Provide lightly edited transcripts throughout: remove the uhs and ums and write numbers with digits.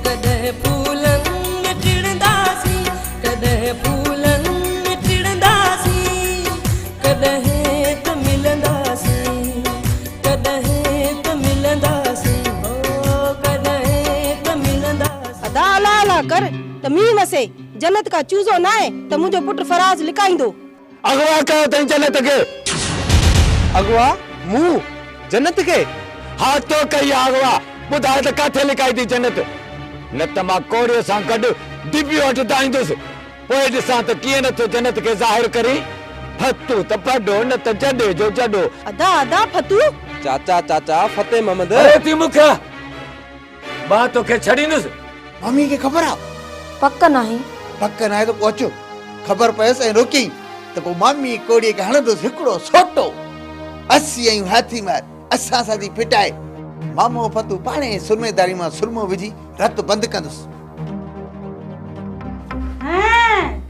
कॾहिं फूलनि में टिड़ंदासीं, कॾहिं फूलनि में टिड़ंदासीं, कॾहिं त मिलंदासीं, कॾहिं त मिलंदासीं, हो कॾहिं त मिलंदासीं। अदा अला अला कर त मींहुं वसे, जन्नत का चूज़ो न आहे त मुंहिंजो पुटु फराज़ लिकाईंदो। अगवा कयो तई जन्नत के। अगवा मुंह जन्नत के? हाँ तो कई अगवा ॿुधाए त काथे लिकाई थी जन्नत? न त मां कोड़ीअ सां गॾु दिबियो वटि आईंदुसि, पोइ ॾिसां त कीअं नथो जन्नत खे ज़ाहिर करे। फतू त पढ़ो न त जॾे जो जॾो। अदा अदा फतू चाचा चाचा फतेह मोहम्मद। अरे ती मूंखे मां तोखे छॾींदुसि। मम्मी खे ख़बर आहे? पक नाही। पक न आहे त पोइ अचो, ख़बर पयसि ऐं रोकी त पोइ मम्मी कोड़ीअ खे हणंदुसि हिकिड़ो सोटो। 80 ऐं हाथी मार असां सां थी फिटाए। मामो फतू पाणे सुरमेदारी मां सुरमो विझी रत बंदि कंदुसि।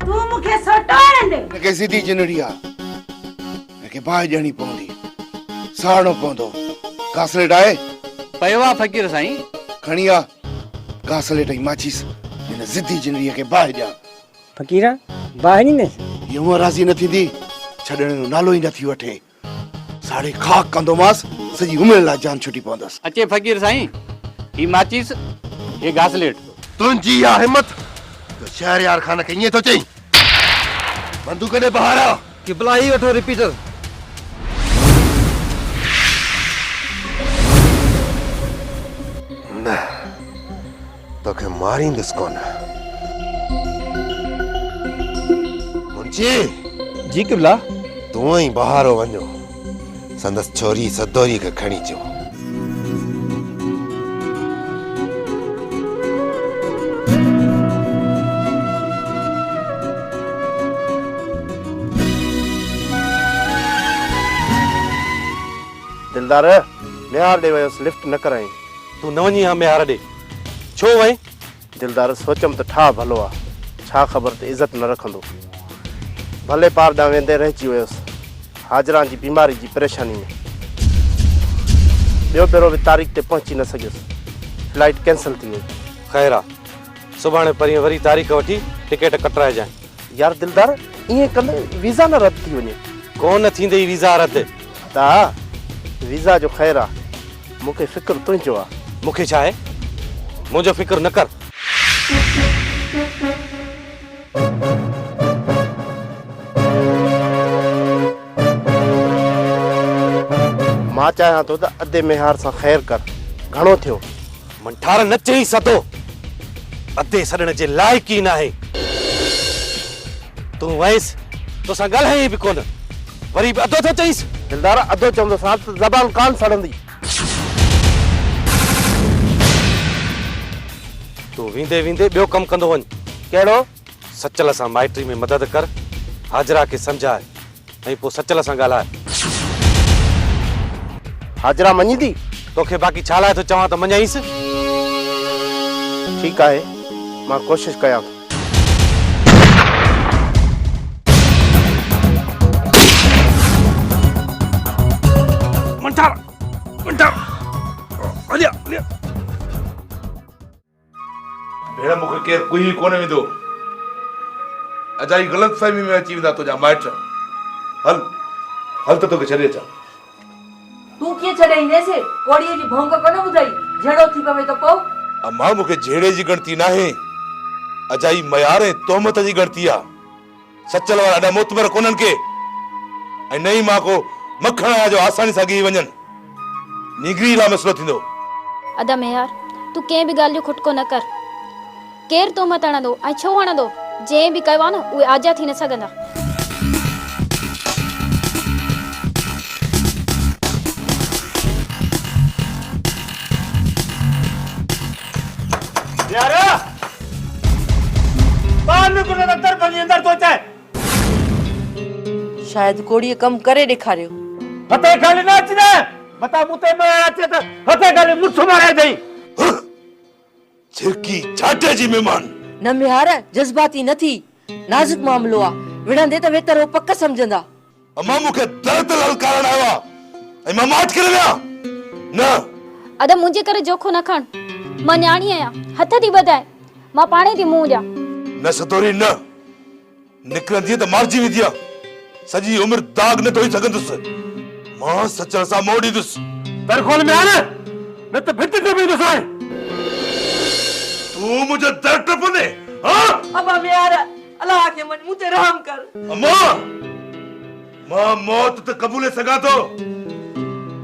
तू मूंखे सोटो हणंदे? हिनखे सिधी जिनड़ी आहे, हिनखे बाहि ॾियणी पवंदी, साड़णो पवंदो। घासलेट आहे? पयो आहे फ़कीर साईं। खणी आ घासलेट ऐं माचिस, हिन सिधी जिनड़ीअ खे बाहि ॾियां। फ़कीरा बाहि नी न यूं राज़ी न थींदी, छॾण जो नालो ई नथी वठे। साड़े खाक कंदोमांसि, सॼी उमिरि लाइ जान छुटी पवंदसि। अचे फ़कीर साईं, ही माचिस, ये घासलेट। तुंहिंजी इहा हिम्मत तो शहरयार खान खे ईअं थो चई? बंदूक ॾे ॿाहिरि आ। किबला ही वठो रिपीटर। न तोखे मारींदुसि कोन। मुंशी जी किबला। तूं ई ॿाहिरि वञो, संदसि छोरी सदोरी खे खणी अचो। दिलदार मेहार ॾे वियोसि, लिफ्ट न कराई। तू न वञी हा मेहार ॾे। छो वई? दिलदार सोचम त ठा भलो आहे, छा ख़बर त इज़त न रखंदो। भले पार ॾांहुं वेंदे रहिजी वियोसि, हाजरा जी बीमारी जी परेशानी में। ॿियो भेरो बि तारीख़ ते पहुची न सघियुसि, फ्लाइट कैंसिल थी वई। ख़ैर आहे, सुभाणे परीहं वरी तारीख़ वठी टिकट कटराइजांइ। यार दिलदार ईअं कंदे वीज़ा न रद्द थी वञे। कोन थींदई वीज़ा रद्द। ता वीज़ा जो ख़ैर आहे, मूंखे फ़िक्र तुंहिंजो आहे। मूंखे छा आहे, मुंहिंजो फ़िक्र न कर। मां चाहियां थो त अधे मेहार सां ख़ैर कर। घणो थियो? मंठार न चई सतो, अधे सड़ण जे लाइक़ ई न आहे। तूं वयसि, तोसां ॻाल्हाई बि कोन, वरी बि अधो थो चईसि। दिलदार अधो चवंदोसां त ज़बान कान सड़ंदी। तूं वेंदे वेंदे ॿियो कमु कंदो वञ। कहिड़ो? सचल सां माइट्री में मदद कर, हाजरा खे सम्झाए ऐं पोइ सचल सां ॻाल्हाए। हाजरा मञींदी? तोखे बाक़ी छा लाइ थो चवां त मञाईसि। ठीकु आहे, मां कोशिशि कयां। मंठार मंठार हलिया हलिया। भेण मूंखे केरु कोई कोन वेंदो। अजाई ग़लति फहमी में अची वेंदा तुंहिंजा माइट। हल हल त तोखे छॾे अचां। तू कीअं छॾे ईंदेसि? कोड़ीअ जी भोंग कोन ॿुधाई, झेड़ो थी पवे त पोइ? अम्मा मूंखे झेड़े जी गणती न आहे, अजाई मयार ऐं तोहमत जी गणती आहे। सचल वारा ॾाढा मोतबर कोन्हनि के, ऐं नई मां को मखण जो आसानी सां गी वञनि। निगरी लाइ मसलो थींदो। अदा मेहार, तू कंहिं बि ॻाल्हि जो खुटको न कर। केरु तोहमत हणंदो ऐं छो हणंदो? जंहिं बि कयो आहे न उहे आजा थी न सघंदा। यार बाहर निकल अंदर बनी अंदर तो चाहे। शायद कोड़ीअ कम करे ॾेखारियो। हथे खाली न अचने, बता मुते में अचे त हथे खाली मुठ मारे दई। छिरकी छाटे जी मेहमान। न मेहार, जज़्बाती न थी, नाज़ुक मामलो आहे। विढ़ंदे त वेतर पक समझंदा। अम्मा मूंखे दर्द लाल कारण आयो ऐं मां माठ करे विया न। अदा मुंहिंजे करे जोखो न खण। मां न्याणी आहियां, हथ थी ॿधाए, मां पाणे थी मुंहुं ॾियां। न सतोरी न, निकिरंदी त मारिजी वेंदी आहे। सॼी उमिरि दाग न धोई सघंदुसि। मां सचल सां मोड़ ॾींदुसि। दर खोल में आने, न त भित ते बि ॾिसाए। तूं मुझे दर टपंदे, हाँ? अबा मेयार अल्लाह के मन मुझे रहम कर। अम्मा, मां मौत त कबूले सघां थो,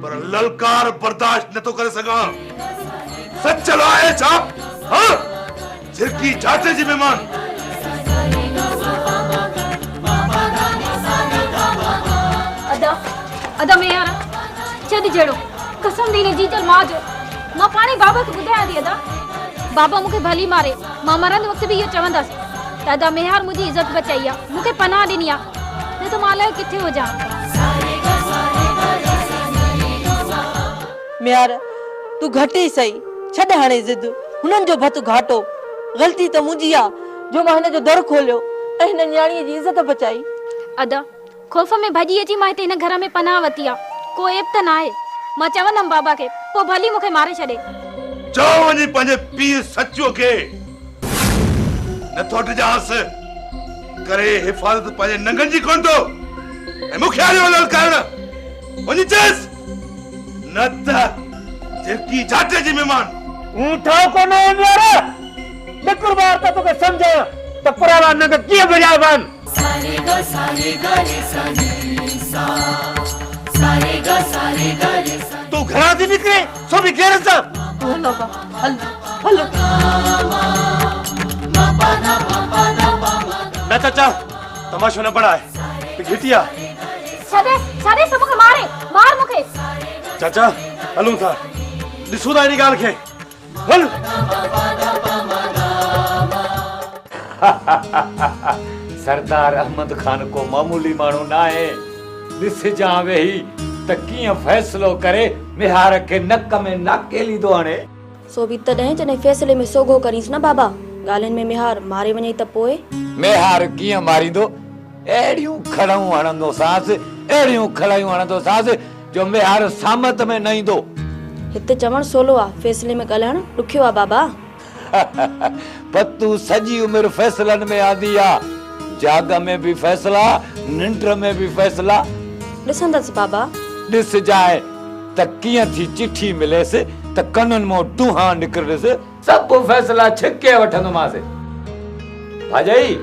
पर ललकार बर्दाश्त नथो करे सघां। सचल आहे छा? हाँ? झिरकी जाते जी मेहमान। अदा में यार छॾ जहिड़ो, कसम दी ने जीतल मां जो, मां पाणे बाबा खे ॿुधायां थी। अदा बाबा मूंखे भली मारे, मां मरंदे वक़्तु बि इहो चवंदसि त अदा मेहार मुंहिंजी इज़त बचाई आहे, मूंखे पनाह ॾिनी आहे, न त मां अलाए किथे हुजां। मेयार तू घटि ई सही, छॾ हाणे ज़िद, हुननि जो भतु घाटो। ग़लती त मुंहिंजी आहे जो मां हिन जो दर खोलियो ऐं हिन न्याणीअ जी इज़त बचाई। अदा ख़ौफ़ में भॼी अची मां हिते हिन घर में पनाह वरिती आहे, को एब त न आहे। मां चवंदमि बाबा खे, पोइ भली मूंखे मारे छॾे। चओ वञी पंहिंजे पीउ सचो खे नथो ॾिजांसि, करे हिफ़ाज़त पंहिंजे नंगनि जी कोन थो, ऐं मूंखे आयो ललकारण वञी चएसि, न त झिरकी जाटे जी मेहमान। ऊठो कोन यार, हिकु बार त तोखे सम्झायो त पुराणा नंग कीअं बजाइबनि। तू घरां थी निकिरे सो बि घेर सां। हलो बा, हलो न चाचा तमाशो न बढ़ाए, घिटिया छॾे छॾे त मूंखे मारे, मार मूंखे। चाचा हलूं था, ॾिसूं था इन ॻाल्हि खे। हल सरदार अहमद खान को मामूली माण्हू न आहे। ॾिसजां वेही त कीअं फ़ैसिलो करे मेहार खे नक में नाकेली थो हणे। सो बि तॾहिं जॾहिं फ़ैसिले में सोगो करीस न बाबा, ॻाल्हियुनि में मेहार मारे वञे त पोइ? मेहार कीअं मारींदो? अहिड़ियूं खड़ाऊं हणंदोसांसि, अहिड़ियूं खड़ायूं हणंदोसांसि जो मेहार सामत में न ईंदो। हिते चवण सोलो आहे, फ़ैसिले में ॻाल्हाइण ॾुखियो आहे बाबा। पतू सॼी उमिरि फ़ैसलनि में आदी आहे, जाग में भी फैसला, निंड में भी फैसला। ॾिसंदसि बाबा। ॾिस जाए त कीअं थी चिठी मिलेसि त कननि मां टूहा निकिरसि, सभु फैसला छिके वठंदोमांसि। भाॼाई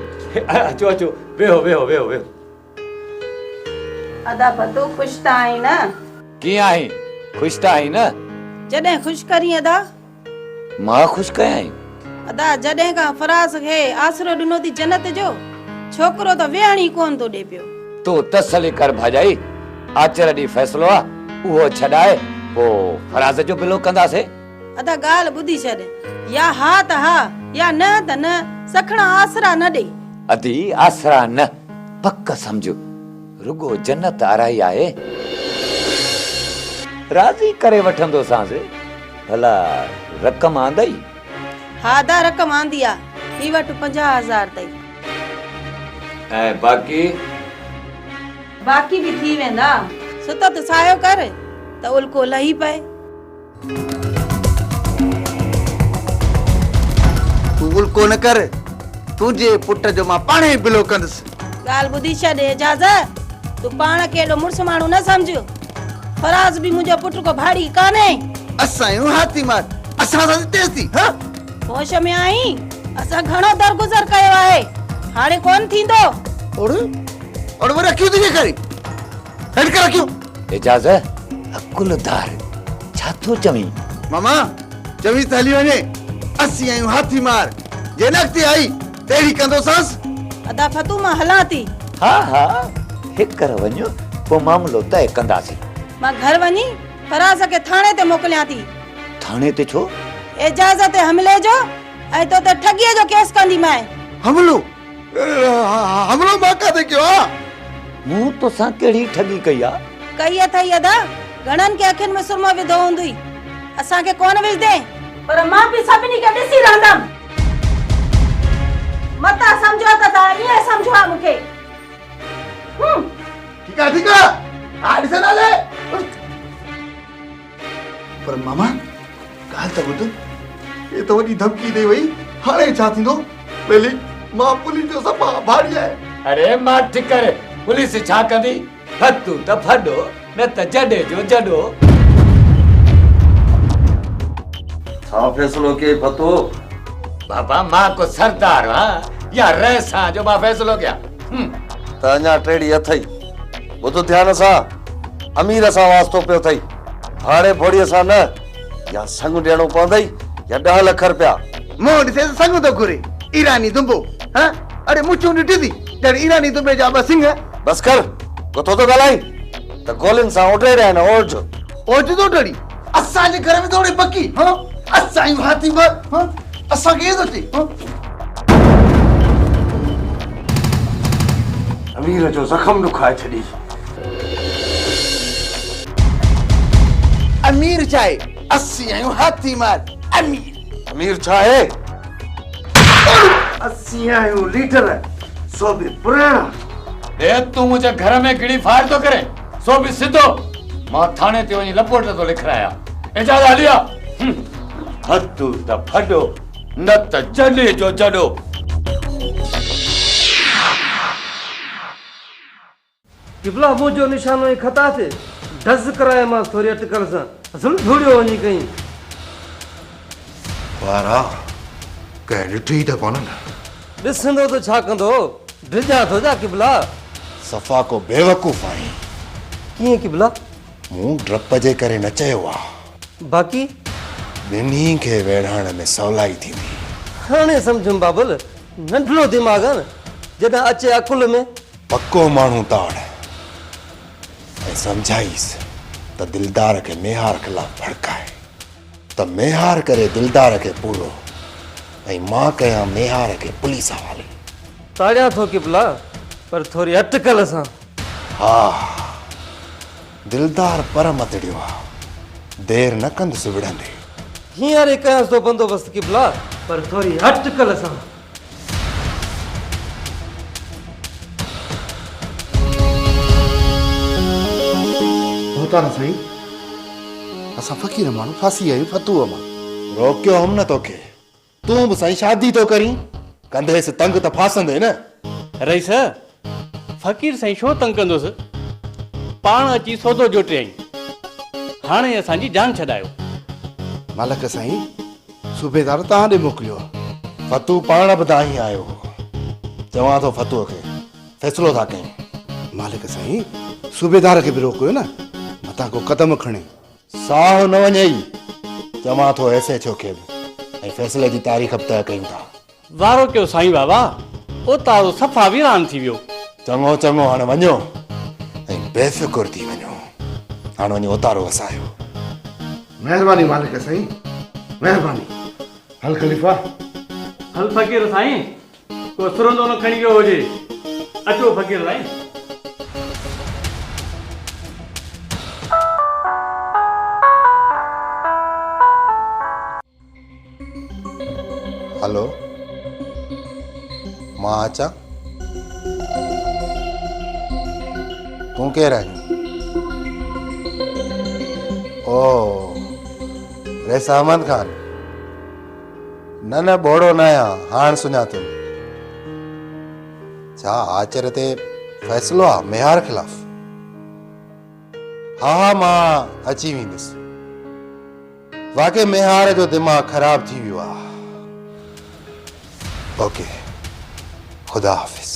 अचो अचो, वेहो वेहो वेहो वेहो। अदा पतो खुश त आई न? कीअं आई? खुश त आई न? जॾहिं खुश करी अदा? मां खुश कयां? अदा जॾहिं खां फराज़ खे आसरो ॾिनो थी जन्नत जो, छोकिरो त वेहण ई कोन थो ॾे पियो। तूं तसली कर भाॼाई, आचर ॾींहुं फ़ैसिलो आहे, उहो छॾाए पोइ फराज़ जो बिलो कंदासीं। अदा ॻाल्हि ॿुधी छॾ, या हा त हा, या न त न, सखणा आसरा न ॾे। अदी आसरा न, पक समझो, रुगो जन्नत आराई आहे। राज़ी करे वठंदोसांसि, भला रक़म आंदई? हा दा रक़म आंदी आहे, ही वटि 50,000 ताईं। ऐं बाक़ी? बाक़ी भी थी वेंदा। सुतो त सायो कर त उल्को लही पए। तू उल्को न कर, तुझे पुट जो मां पाणे बिलो कंदुसि। ॻाल्हि ॿुधी छॾ इजाज़त, तू पाण खे एॾो मुड़ुस माण्हू न सम्झ। फराज़ भी मुंहिंजो पुट को भाड़ी कान्हे। असां आहियूं हाथी मार, असां सां तेज़ थी। हाँ होश में आई, असां घणो दरगुज़र कयो आहे, हाणे कोन थींदो। और वो रखियो तुझे करी हेड कर रखियो। इजाज़त अकुलदार छा थो चवी? मामा चवी त हली वञे, असीं आहियूं हाथी मार, जे नक़्ती आई तेड़ी कंदोसांस। अदा फतू मां हलां थी। हा हा, हिकर वञो, पोइ मामलो तय कंदासीं। मां घर वञी फराज़ खे थाणे ते मोकिलियां थी। थाणे ते छो? इजाज़त हमले जो ऐं तो त ठगीअ जो केस कंदी मैं। हमलो? हमलो मां काथे कयो आ? मूं तोसां कहिड़ी ठगी कई आ? कई अथई अदा, घणनि के अखियुनि में सुरमो विधो हूंदई, असांखे कोन विझदे, पर मां बि सभिनी खे ॾिसी रहंदमि। मता समझो त तव्हां ईअं समझो आहे मूंखे। ठीक है आ ॾिसण आले। पर मामा ॻाल्हि त ॿुध, ये तो वही धमकी दे वही हाणे छा थींदो पहले मां पुलिस जो सफा भाड़ी है। अरे माठ करे पुलिस छा कंदी फतू त फडो न त जडे जो जडो। छा फैसलो के फतो? बाबा मां को सरदार हां या रैसा जो मां फैसलो क्या? त अञा टेड़ी अथई बुध ध्यान सां अमीर सां वास्तो पियो थई भाड़े भोड़ीअ सां न या संग ॾियणो पवंदई या 10 लाख रुपया। मों ॾिसे संग तो घुरे ईरानी दुंबो हां अरे मुचू ॾिठी थी जॾहिं ईरानी दुंबे जा ॿ सिंह। बस कर कथो तो ॻाल्हाई त गोलियुनि सां उॾे रहिया आहिनि ओझ ओझ तो टड़ी असांजे घर में थोड़ी पकी हां असां ई हाथी वर हां असां के तो ची हां अमीर जो जख्म दुखाए छॾी। अमीर चाहे असी आहियूं हाथी मार अमीर। अमीर छा आहे? असी आहियूं लीडर सो बि पुराणा। ए तू मुझे घर में गिड़ी फायर तो करे सो भी सिधो मां थाने ते वही लपोट तो लिखराया इजाजत हलिया। फतू त फडो न त जडे जो जडो। किबला मुझो निशानो ही खता थे डज कराए मां थोड़ी अटकल सा असल थोड़ियो वनी कहीं वारा कह ॾिठी त कोन न ॾिसंदो तो छा कंदो ड्रिजा थो जा किबला। सफ़ा को बेवकूफ़ आहीं। कीअं किबला? मूं डप जे करे न चयो आहे बाक़ी ॿिन्ही खे वेढ़ाइण में सवलाई थींदी। हाणे सम्झुमि बाबल नंढड़ो दिमाग़ आहे न जॾहिं अचे अकुल में। पक्को माण्हू ताड़ ऐं सम्झाईसि त दिलदार खे मेहार खिलाफ़ भड़काए त मेहार करे दिलदार खे पूरो ऐं मां कयां मेहार खे पुलिस हवाले। ताड़िया थो किबला पर थोड़ी अटकल सां। हा दिलदार पर मतड़ियो आहे देर न कंदुसि विढ़ंदे। हींअर कयांसि थो बंदोबस्त किबला पर थोड़ी अटकल सां। होता न सही असां फ़कीर माण्हू फासी आहियूं फतूअ मां। रोकियो हम न तोखे तूं बि साईं शादी तो करीं कंदेसि तंग त फासंदे न। रईस फ़कीर साईं छो तंग कंदुसि पाण अची सौदो जोटे आई हाणे असांजी जान छॾायो। मालिक साईं सूबेदार तव्हां ॾे मोकिलियो आहे। फतू पाण बि तव्हां ई आयो चवां थो फतूअ खे फ़ैसिलो था कयूं। मालिक साईं सूबेदार खे बि रोकियो न मथां को कदम खणे। साहु न वञे ई चवां थो ऐसे छो खे बि ऐं फ़ैसिले जी तारीख़ बि तय कयूं था। वारो कयो साईं बाबा ओतारो सफ़ा वीरान थी वियो। चङो चङो हाणे वञो ऐं बेफ़िकुर थी वञो हाणे वञी उतारो वसायो। महिरबानी मालिक साईं महिरबानी। हल ख़लीफ़ा हल फ़कीर साईं को सुरंदो न खणी वियो हुजे। अचो फ़कीर साईं। हलो मां अचां तूं केरु आहीं? ओ रेसा अहमद खान न बोड़ो न आहियां हाणे सुञातुमि। छा आचर ते फ़ैसिलो आहे मेहार खिलाफ़? हा मां अची वेंदुसि। वाक़ई मेहार जो दिमाग़ ख़राब थी वियो आहे। ओके खुदा हाफ़िज़।